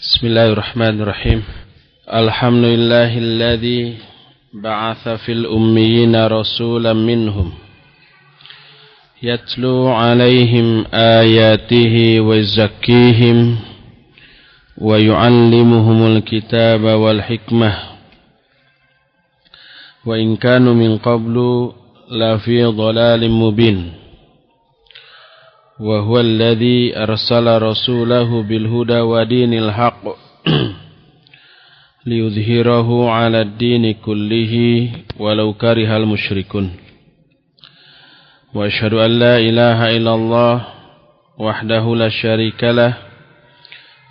Bismillahirrahmanirrahim. Alhamdulillahilladzi ba'atha fil ummiyina rasulan minhum yatlu 'alaihim ayatihi wa yuzakkihim wa yu'allimuhumul kitaba wal hikmah wa in kanu min qablu la fi dhalalin mubin. Wa huwa alladhi arsala rasulahu bil huda wa dinil haqq liyudhhirahu 'ala ad-dini kullihi walau karihal musyrikun. Wa asyhadu an la ilaha illallah wahdahu la syarika lah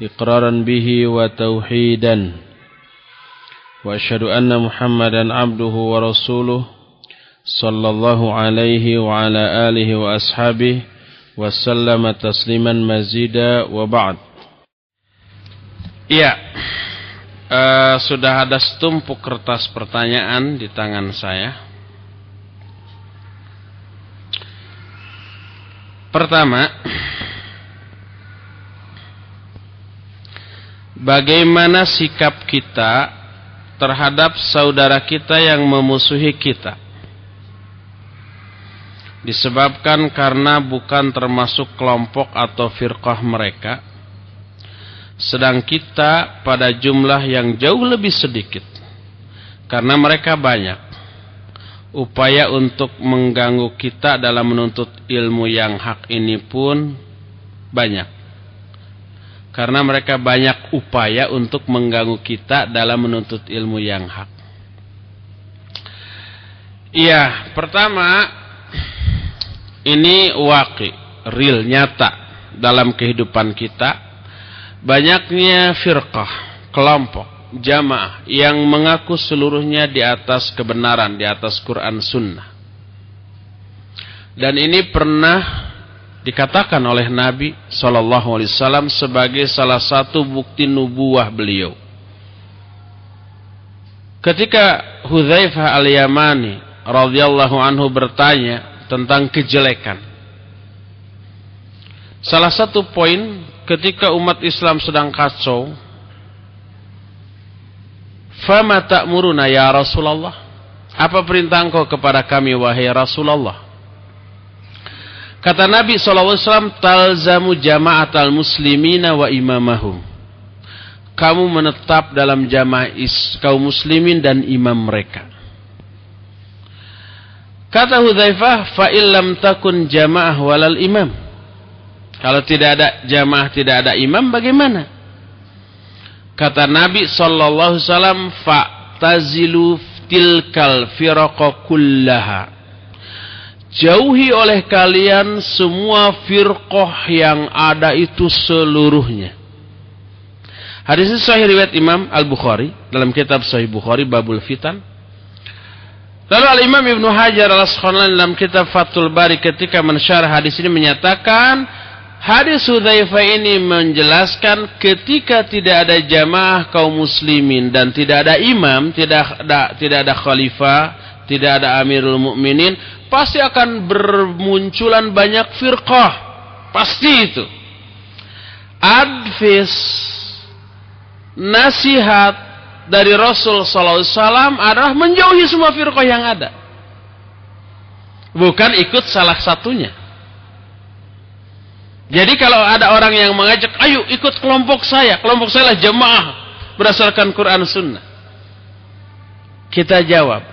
iqraran bihi wa tauhidan. Wa asyhadu anna Muhammadan 'abduhu wa rasuluh sallallahu alaihi wa ala alihi wa ashabihi wasallama tasliman mazida wa ba'd. Iya, sudah ada setumpuk kertas pertanyaan di tangan saya. Pertama, bagaimana sikap kita terhadap saudara kita yang memusuhi kita? Disebabkan karena bukan termasuk kelompok atau firqah mereka, sedang kita pada jumlah yang jauh lebih sedikit. Karena mereka banyak, upaya untuk mengganggu kita dalam menuntut ilmu yang hak ini pun banyak. Karena mereka banyak upaya untuk mengganggu kita dalam menuntut ilmu yang hak. Iya, pertama, ini waqi, real, nyata dalam kehidupan kita. Banyaknya firqah, kelompok, jamaah yang mengaku seluruhnya di atas kebenaran, di atas Quran Sunnah. Dan ini pernah dikatakan oleh Nabi SAW sebagai salah satu bukti nubuwah beliau. Ketika Hudzaifah al-Yamani radhiyallahu anhu bertanya tentang kejelekan. Salah satu poin ketika umat Islam sedang kacau, "Fama ta'muruna ya Rasulullah?" Apa perintah engkau kepada kami wahai Rasulullah? Kata Nabi SAW, "Talzamu jama'atal muslimina wa imamahum." Kamu menetap dalam jamaah kaum muslimin dan imam mereka. Kata Hudzaifah, fa illam takun jamaah walal imam. Kalau tidak ada jamaah, tidak ada imam, bagaimana? Kata Nabi sallallahu alaihi wasallam, fa tazilu tilkal firaqa kullaha. Jauhi oleh kalian semua firqah yang ada itu seluruhnya. Hadis ini sahih riwayat Imam Al-Bukhari dalam kitab Sahih Bukhari Babul Fitan. Lalu Al-Imam Ibnu Hajar Al-Asqalani dalam kitab Fathul Bari ketika mensyarah hadis ini menyatakan, hadis Hudzaifah ini menjelaskan ketika tidak ada jamaah kaum muslimin dan tidak ada imam, tidak ada khalifah, tidak ada amirul mukminin, pasti akan bermunculan banyak firqah. Pasti itu. Advis, nasihat dari Rasul sallallahu alaihi wasallam adalah menjauhi semua firqah yang ada. Bukan ikut salah satunya. Jadi kalau ada orang yang mengajak, ayo ikut kelompok saya lah jamaah berdasarkan Quran Sunnah. Kita jawab,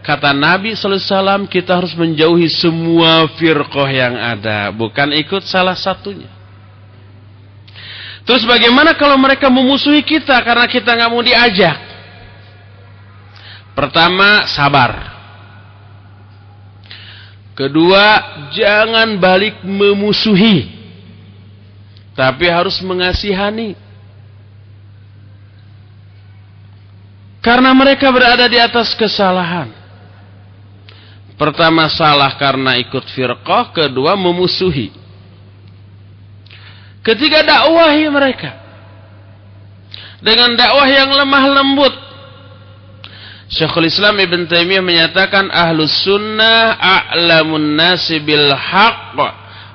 kata Nabi sallallahu alaihi wasallam, kita harus menjauhi semua firqah yang ada, bukan ikut salah satunya. Terus bagaimana kalau mereka memusuhi kita karena kita nggak mau diajak? Pertama, sabar. Kedua, jangan balik memusuhi, tapi harus mengasihani. Karena mereka berada di atas kesalahan. Pertama, salah karena ikut firqah. Kedua, memusuhi. Ketiga, dakwahi mereka dengan dakwah yang lemah lembut. Syekhul Islam Ibn Taimiyah menyatakan, ahlus sunnah a'lamun nasi bil haqq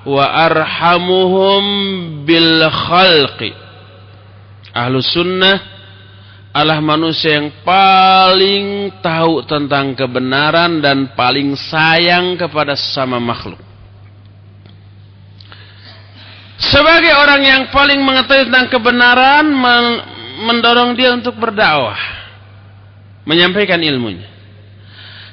wa arhamuhum bil khalqi. Ahlus sunnah adalah manusia yang paling tahu tentang kebenaran dan paling sayang kepada sesama makhluk. Sebagai orang yang paling mengetahui tentang kebenaran, mendorong dia untuk berdakwah, menyampaikan ilmunya.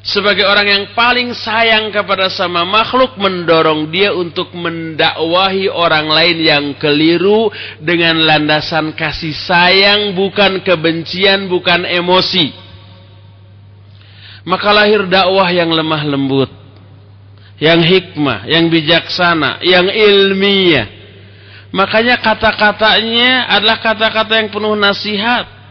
Sebagai orang yang paling sayang kepada sama makhluk, mendorong dia untuk mendakwahi orang lain yang keliru dengan landasan kasih sayang, bukan kebencian, bukan emosi. Maka lahir dakwah yang lemah lembut, yang hikmah, yang bijaksana, yang ilmiah. Makanya kata-katanya adalah kata-kata yang penuh nasihat.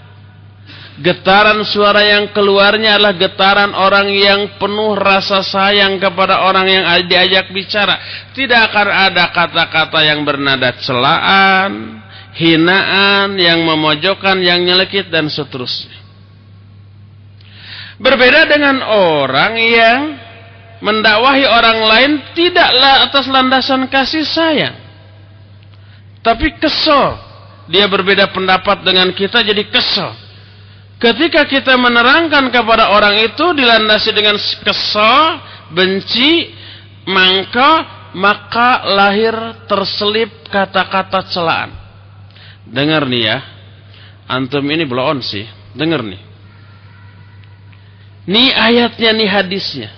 Getaran suara yang keluarnya adalah getaran orang yang penuh rasa sayang kepada orang yang diajak bicara. Tidak akan ada kata-kata yang bernada celaan, hinaan, yang memojokkan, yang nyelekit, dan seterusnya. Berbeda dengan orang yang mendakwahi orang lain tidaklah atas landasan kasih sayang, tapi kesel. Dia berbeda pendapat dengan kita, jadi kesel. Ketika kita menerangkan kepada orang itu dilandasi dengan kesal, benci, maka lahir terselip kata-kata celaan. Dengar nih ya, antum ini blow on sih, dengar nih. Nih ayatnya, nih hadisnya.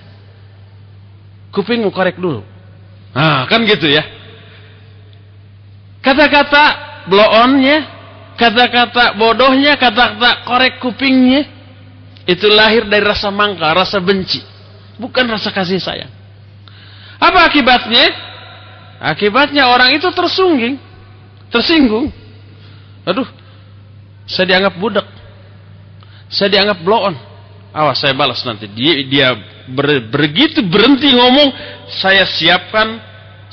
Kupingmu korek dulu. Nah, kan gitu ya. Kata-kata blow onnya, kata-kata bodohnya, kata-kata korek kupingnya, itu lahir dari rasa mangka, rasa benci, bukan rasa kasih sayang. Apa akibatnya? Akibatnya orang itu tersinggung. Aduh, saya dianggap budak, saya dianggap blow on. Awas, saya balas nanti. Dia begitu berhenti ngomong, saya siapkan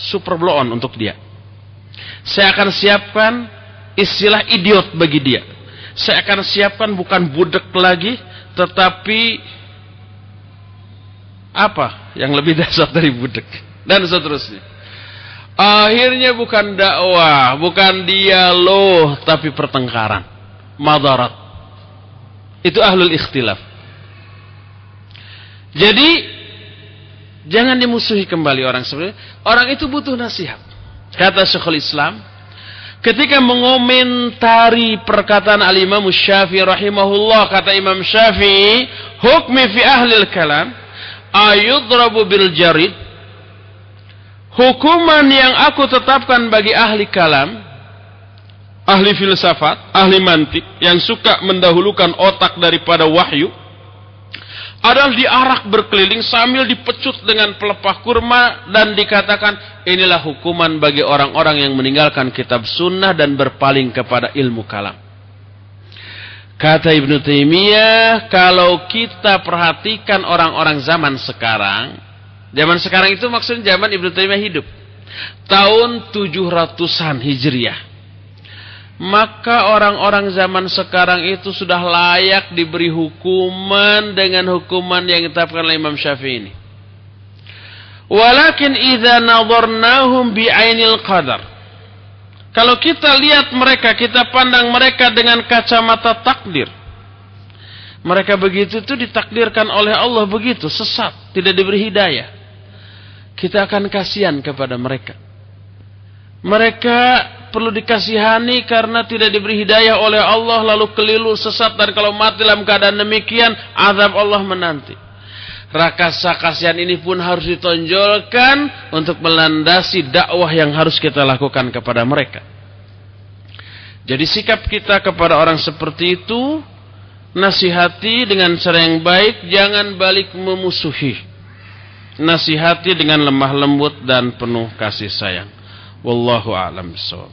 super blow on untuk dia. Saya akan siapkan istilah idiot bagi dia. Saya akan siapkan bukan budak lagi, tetapi apa yang lebih dasar dari budak, dan seterusnya. Akhirnya bukan dakwah, bukan dialog, tapi pertengkaran, madarat. Itu ahlul ikhtilaf. Jadi jangan dimusuhi kembali orang seperti itu. Orang itu butuh nasihat. Kata Syekhul Islam ketika mengomentari perkataan al-Imam Syafi'i rahimahullah, kata Imam Syafi'i, hukmi fi ahlil kalam ayudrabu bil jarid, hukuman yang aku tetapkan bagi ahli kalam, ahli filsafat, ahli mantik, yang suka mendahulukan otak daripada wahyu, adalah diarak berkeliling sambil dipecut dengan pelepah kurma, dan dikatakan inilah hukuman bagi orang-orang yang meninggalkan kitab sunnah dan berpaling kepada ilmu kalam. Kata Ibnu Taimiyah, kalau kita perhatikan orang-orang zaman sekarang itu maksudnya zaman Ibnu Taimiyah hidup, tahun 700-an Hijriah. Maka orang-orang zaman sekarang itu sudah layak diberi hukuman dengan hukuman yang ditetapkan oleh Imam Syafi'i ini. Walakin idza nadharnahum bi'ainil qadar. Kalau kita lihat mereka, kita pandang mereka dengan kacamata takdir. Mereka begitu itu ditakdirkan oleh Allah begitu, sesat, tidak diberi hidayah. Kita akan kasihan kepada mereka. Mereka perlu dikasihani karena tidak diberi hidayah oleh Allah, lalu keliru, sesat, dan kalau mati dalam keadaan demikian, azab Allah menanti. Rasa kasihan ini pun harus ditonjolkan untuk melandasi dakwah yang harus kita lakukan kepada mereka. Jadi sikap kita kepada orang seperti itu, nasihati dengan cara yang baik, jangan balik memusuhi. Nasihati dengan lemah lembut dan penuh kasih sayang. Wallahu a'lam bishawab.